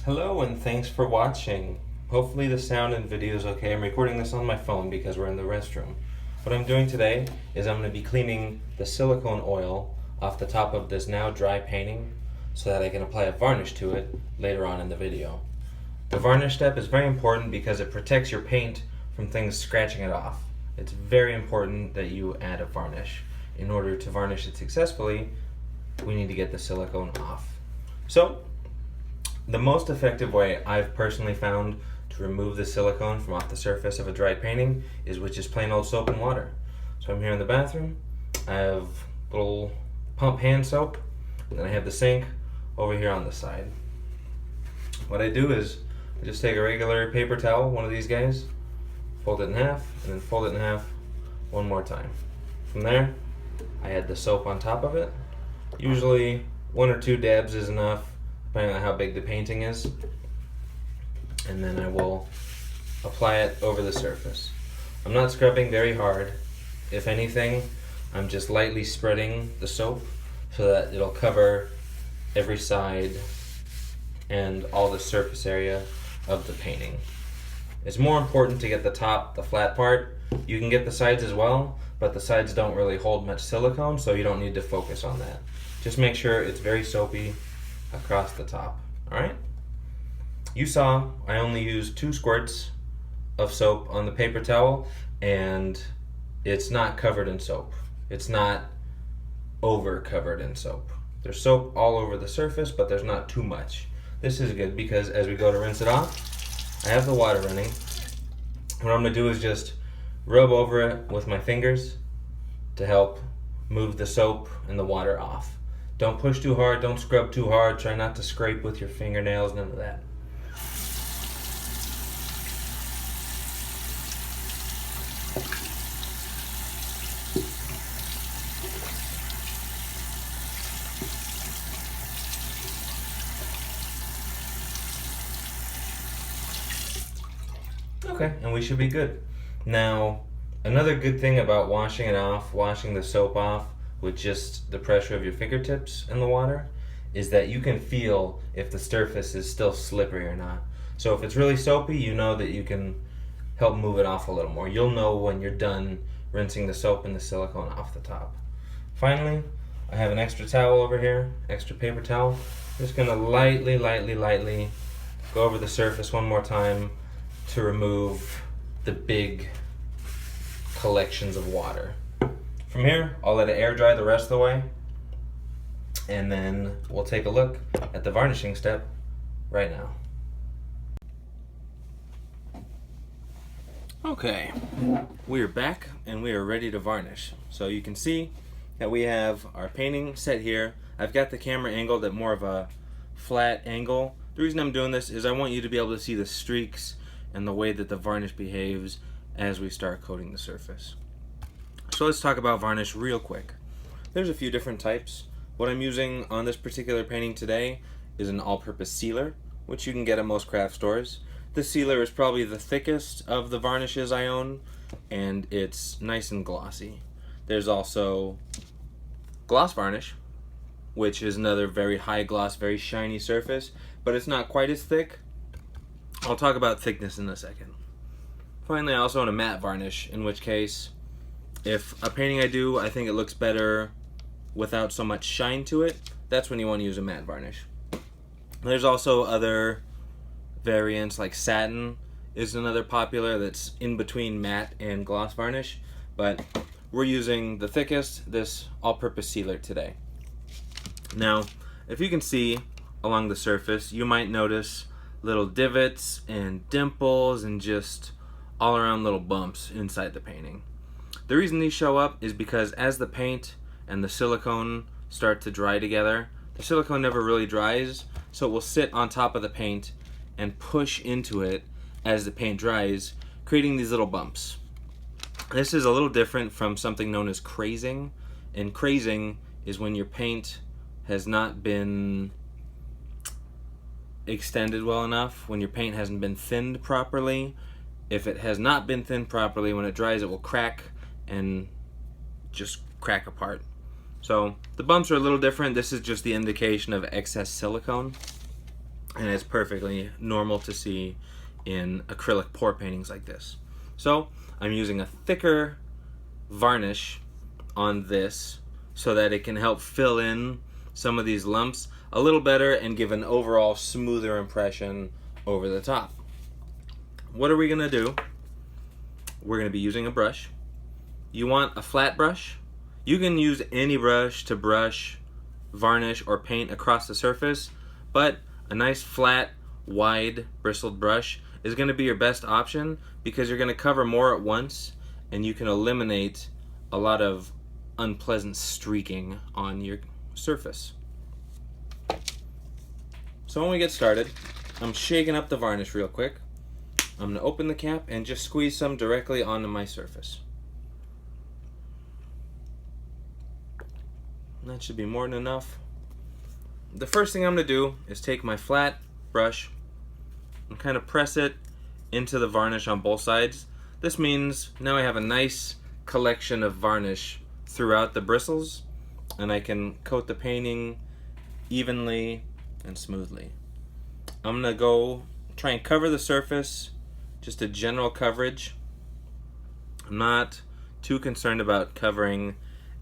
Hello and thanks for watching. Hopefully the sound and video is okay. I'm recording this on my phone because we're in the restroom. What I'm doing today is I'm going to be cleaning the silicone oil off the top of this now dry painting so that I can apply a varnish to it later on in the video. The varnish step is very important because it protects your paint from things scratching it off. It's very important that you add a varnish. In order to varnish it successfully, we need to get the silicone off. So, the most effective way I've personally found to remove the silicone from off the surface of a dry painting is with just plain old soap and water. So I'm here in the bathroom, I have little pump hand soap, and then I have the sink over here on the side. What I do is I just take a regular paper towel, one of these guys, fold it in half, and then fold it in half one more time. From there, I add the soap on top of it. Usually 1 or 2 dabs is enough, depending on how big the painting is, and then I will apply it over the surface. I'm not scrubbing very hard. If anything, I'm just lightly spreading the soap so that it'll cover every side and all the surface area of the painting. It's more important to get the top, the flat part. You can get the sides as well, but the sides don't really hold much silicone, so you don't need to focus on that. Just make sure it's very soapy across the top. Alright? You saw I only used 2 squirts of soap on the paper towel, and it's not covered in soap. It's not over covered in soap. There's soap all over the surface, but there's not too much. This is good because as we go to rinse it off, I have the water running. What I'm going to do is just rub over it with my fingers to help move the soap and the water off. Don't push too hard, don't scrub too hard, try not to scrape with your fingernails, none of that. Okay, and we should be good. Now, another good thing about washing it off, washing the soap off with just the pressure of your fingertips in the water, is that you can feel if the surface is still slippery or not. So if it's really soapy, you know that you can help move it off a little more. You'll know when you're done rinsing the soap and the silicone off the top. Finally, I have an extra towel over here, extra paper towel. I'm just gonna lightly go over the surface one more time to remove the big collections of water. From here, I'll let it air dry the rest of the way, and then we'll take a look at the varnishing step right now. Okay, we are back and we are ready to varnish. So you can see that we have our painting set here. I've got the camera angled at more of a flat angle. The reason I'm doing this is I want you to be able to see the streaks and the way that the varnish behaves as we start coating the surface. So let's talk about varnish real quick. There's a few different types. What I'm using on this particular painting today is an all-purpose sealer, which you can get at most craft stores. This sealer is probably the thickest of the varnishes I own, and it's nice and glossy. There's also gloss varnish, which is another very high gloss, very shiny surface, but it's not quite as thick. I'll talk about thickness in a second. Finally, I also own a matte varnish, in which case, if a painting I do, I think it looks better without so much shine to it, that's when you want to use a matte varnish. There's also other variants, like satin is another popular that's in between matte and gloss varnish, but we're using the thickest, this all-purpose sealer today. Now, if you can see along the surface, you might notice little divots and dimples and just all around little bumps inside the painting. The reason these show up is because as the paint and the silicone start to dry together, the silicone never really dries, so it will sit on top of the paint and push into it as the paint dries, creating these little bumps. This is a little different from something known as crazing, and crazing is when your paint has not been extended well enough, when your paint hasn't been thinned properly. If it has not been thinned properly, when it dries it will crack and just crack apart. So the bumps are a little different. This is just the indication of excess silicone. and it's perfectly normal to see in acrylic pour paintings like this. So I'm using a thicker varnish on this so that it can help fill in some of these lumps a little better and give an overall smoother impression over the top. What are we gonna do? We're gonna be using a brush. You want a flat brush? You can use any brush to brush, varnish, or paint across the surface, but a nice flat, wide, bristled brush is going to be your best option because you're going to cover more at once and you can eliminate a lot of unpleasant streaking on your surface. So when we get started, I'm shaking up the varnish real quick. I'm going to open the cap and just squeeze some directly onto my surface. That should be more than enough. The first thing I'm going to do is take my flat brush and kind of press it into the varnish on both sides. This means now I have a nice collection of varnish throughout the bristles, and I can coat the painting evenly and smoothly. I'm going to go try and cover the surface, just a general coverage. I'm not too concerned about covering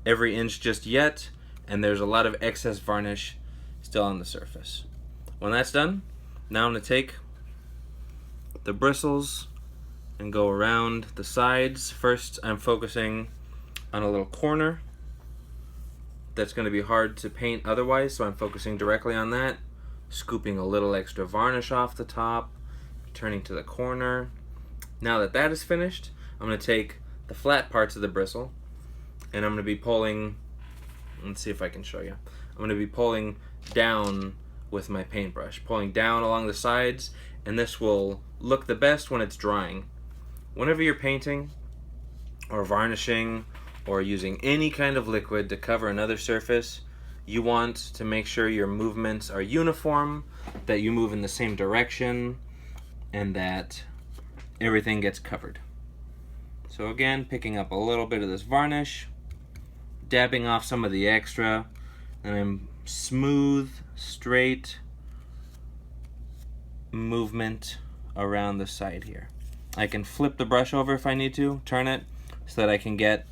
every inch just yet, and there's a lot of excess varnish still on the surface. When that's done, now I'm going to take the bristles and go around the sides. First, I'm focusing on a little corner that's going to be hard to paint otherwise, so I'm focusing directly on that, scooping a little extra varnish off the top, turning to the corner. Now that that is finished, I'm going to take the flat parts of the bristle and I'm going to be pulling. Let's see if I can show you. I'm going to be pulling down with my paintbrush, pulling down along the sides, and this will look the best when it's drying. Whenever you're painting or varnishing or using any kind of liquid to cover another surface, you want to make sure your movements are uniform, that you move in the same direction, and that everything gets covered. So again, picking up a little bit of this varnish, dabbing off some of the extra, and I'm smooth, straight movement around the side here. I can flip the brush over if I need to, turn it, so that I can get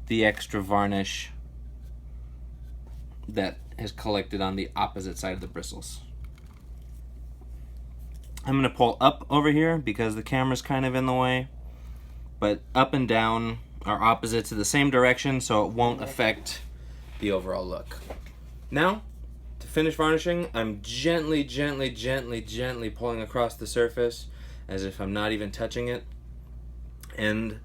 the extra varnish that has collected on the opposite side of the bristles. I'm going to pull up over here because the camera's kind of in the way, but up and down are opposites in the same direction, so it won't affect the overall look. Now, to finish varnishing, I'm gently pulling across the surface as if I'm not even touching it. And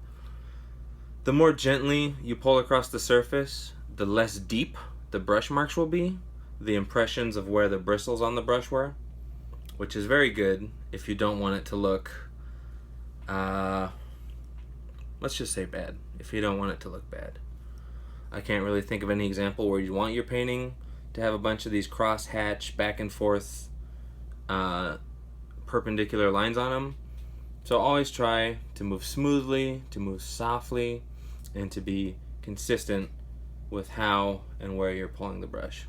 the more gently you pull across the surface, the less deep the brush marks will be, the impressions of where the bristles on the brush were, which is very good if you don't want it to look, let's just say bad, if you don't want it to look bad. I can't really think of any example where you want your painting to have a bunch of these cross-hatch, back and forth, perpendicular lines on them. So always try to move smoothly, to move softly, and to be consistent with how and where you're pulling the brush.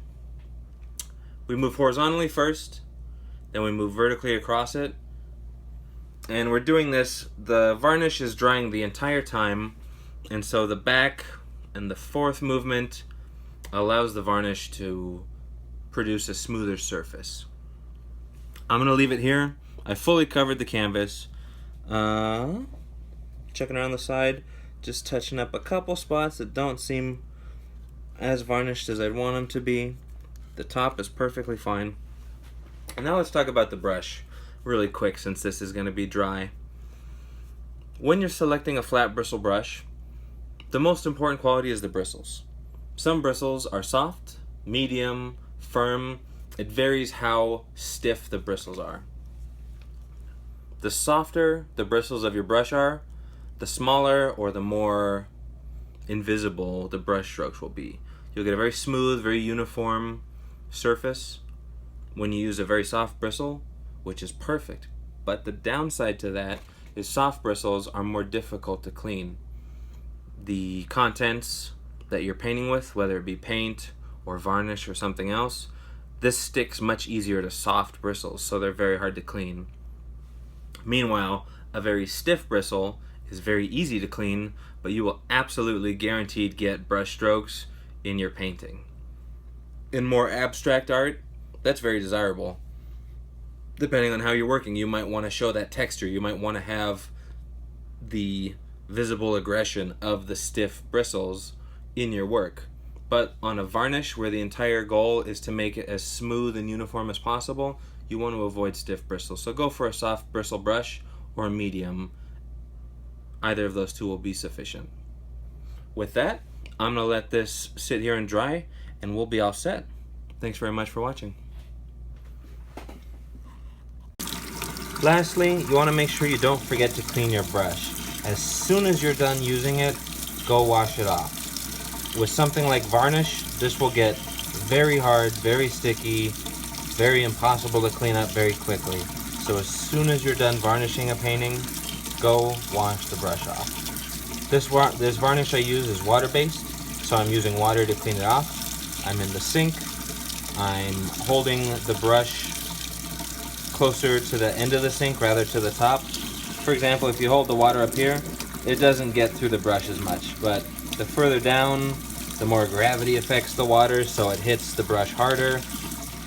We move horizontally first, then we move vertically across it. And we're doing this, the varnish is drying the entire time, and so the back and the forth movement allows the varnish to produce a smoother surface. I'm going to leave it here. I fully covered the canvas. Checking around the side, just touching up a couple spots that don't seem as varnished as I'd want them to be. The top is perfectly fine. And now let's talk about the brush really quick, since this is going to be dry. When you're selecting a flat bristle brush, the most important quality is the bristles. Some bristles are soft, medium, firm. It varies how stiff the bristles are. The softer the bristles of your brush are, the smaller or the more invisible the brush strokes will be. You'll get a very smooth, very uniform surface when you use a very soft bristle, which is perfect. But the downside to that is soft bristles are more difficult to clean. The contents that you're painting with, whether it be paint or varnish or something else, this sticks much easier to soft bristles, so they're very hard to clean. Meanwhile, a very stiff bristle is very easy to clean, but you will absolutely guaranteed get brush strokes in your painting. In more abstract art, that's very desirable. Depending on how you're working, you might want to show that texture. You might want to have the visible aggression of the stiff bristles in your work. But on a varnish, where the entire goal is to make it as smooth and uniform as possible, you want to avoid stiff bristles. So go for a soft bristle brush or a medium. Either of those two will be sufficient. With that, I'm going to let this sit here and dry, and we'll be all set. Thanks very much for watching. Lastly, you want to make sure you don't forget to clean your brush. As soon as you're done using it, go wash it off. With something like varnish, this will get very hard, very sticky, very impossible to clean up very quickly. So as soon as you're done varnishing a painting, go wash the brush off. This varnish I use is water-based, so I'm using water to clean it off. I'm in the sink. I'm holding the brush closer to the end of the sink rather to the top. For example, if you hold the water up here, it doesn't get through the brush as much, but the further down, the more gravity affects the water, so it hits the brush harder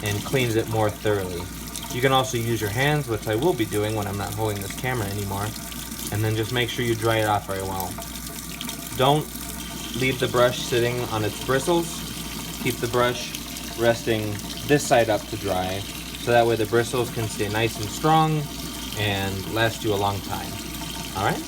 and cleans it more thoroughly. You can also use your hands, which I will be doing when I'm not holding this camera anymore, and then just make sure you dry it off very well. Don't leave the brush sitting on its bristles. Keep the brush resting this side up to dry, so that way the bristles can stay nice and strong and last you a long time. All right?